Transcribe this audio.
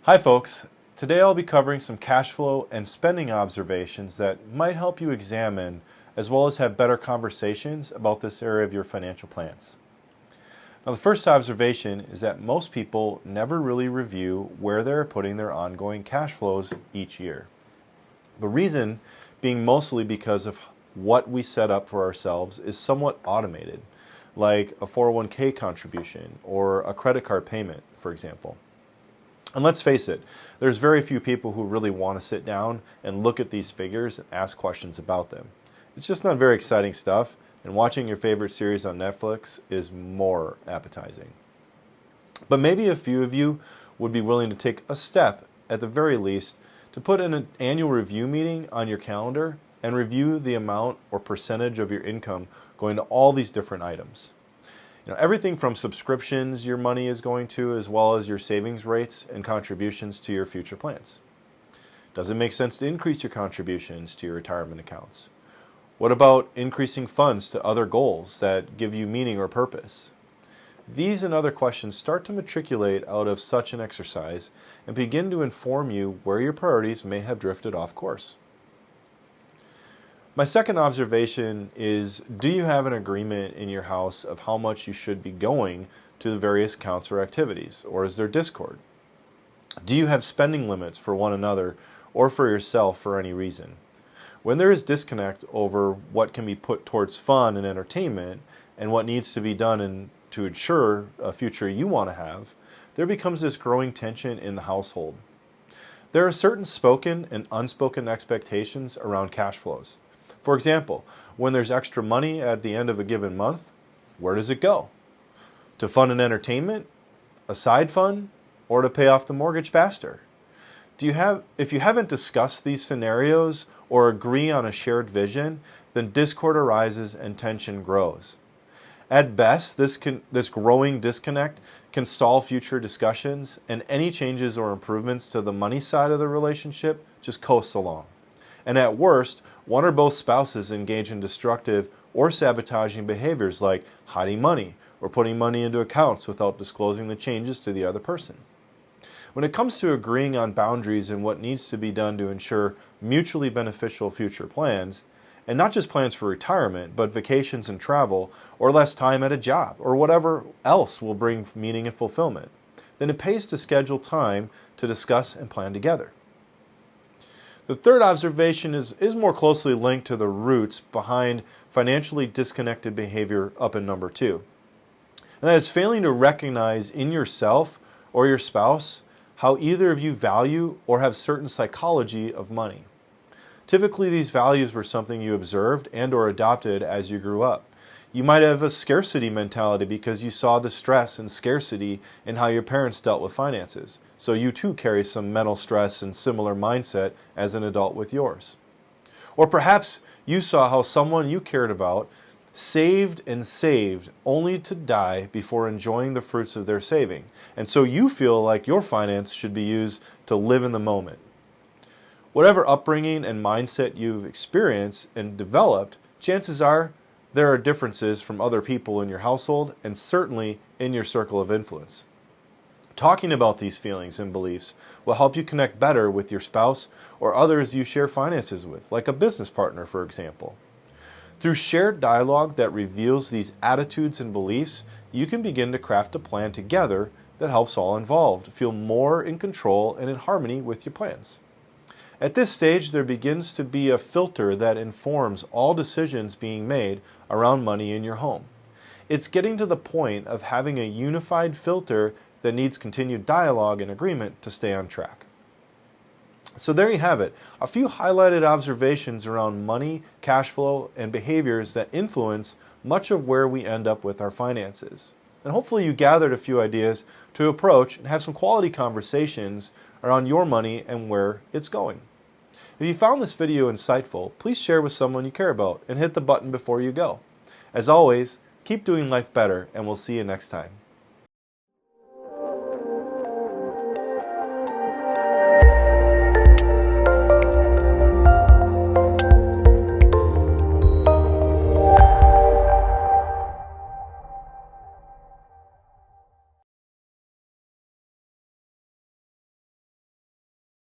Hi folks, today I'll be covering some cash flow and spending observations that might help you examine as well as have better conversations about this area of your financial plans. Now the first observation is that most people never really review where they're putting their ongoing cash flows each year. The reason being mostly because of what we set up for ourselves is somewhat automated, like a 401k contribution or a credit card payment, for example. And let's face it, there's very few people who really want to sit down and look at these figures and ask questions about them. It's just not very exciting stuff, and watching your favorite series on Netflix is more appetizing. But maybe a few of you would be willing to take a step, at the very least, to put in an annual review meeting on your calendar and review the amount or percentage of your income going to all these different items. Everything from subscriptions your money is going to, as well as your savings rates and contributions to your future plans. Does it make sense to increase your contributions to your retirement accounts? What about increasing funds to other goals that give you meaning or purpose? These and other questions start to matriculate out of such an exercise and begin to inform you where your priorities may have drifted off course. My second observation is, do you have an agreement in your house of how much you should be going to the various accounts or activities, or is there discord? Do you have spending limits for one another or for yourself for any reason? When there is disconnect over what can be put towards fun and entertainment and what needs to be done to ensure a future you want to have, there becomes this growing tension in the household. There are certain spoken and unspoken expectations around cash flows. For example, when there's extra money at the end of a given month, where does it go? To fund and entertainment, a side fund, or to pay off the mortgage faster? If you haven't discussed these scenarios or agree on a shared vision, then discord arises and tension grows. At best, this growing disconnect can stall future discussions, and any changes or improvements to the money side of the relationship just coast along. And at worst, one or both spouses engage in destructive or sabotaging behaviors like hiding money or putting money into accounts without disclosing the changes to the other person. When it comes to agreeing on boundaries and what needs to be done to ensure mutually beneficial future plans, and not just plans for retirement, but vacations and travel, or less time at a job, or whatever else will bring meaning and fulfillment, then it pays to schedule time to discuss and plan together. The third observation is more closely linked to the roots behind financially disconnected behavior up in number 2. And that is failing to recognize in yourself or your spouse how either of you value or have certain psychology of money. Typically, these values were something you observed and or adopted as you grew up. You might have a scarcity mentality because you saw the stress and scarcity in how your parents dealt with finances. So you too carry some mental stress and similar mindset as an adult with yours. Or perhaps you saw how someone you cared about saved and saved only to die before enjoying the fruits of their saving. And so you feel like your finance should be used to live in the moment. Whatever upbringing and mindset you've experienced and developed, chances are there are differences from other people in your household and certainly in your circle of influence. Talking about these feelings and beliefs will help you connect better with your spouse or others you share finances with, like a business partner, for example. Through shared dialogue that reveals these attitudes and beliefs, you can begin to craft a plan together that helps all involved feel more in control and in harmony with your plans. At this stage, there begins to be a filter that informs all decisions being made around money in your home. It's getting to the point of having a unified filter that needs continued dialogue and agreement to stay on track. So there you have it, a few highlighted observations around money, cash flow, and behaviors that influence much of where we end up with our finances. And hopefully you gathered a few ideas to approach and have some quality conversations around your money and where it's going. If you found this video insightful, please share with someone you care about and hit the button before you go. As always, keep doing life better, and we'll see you next time.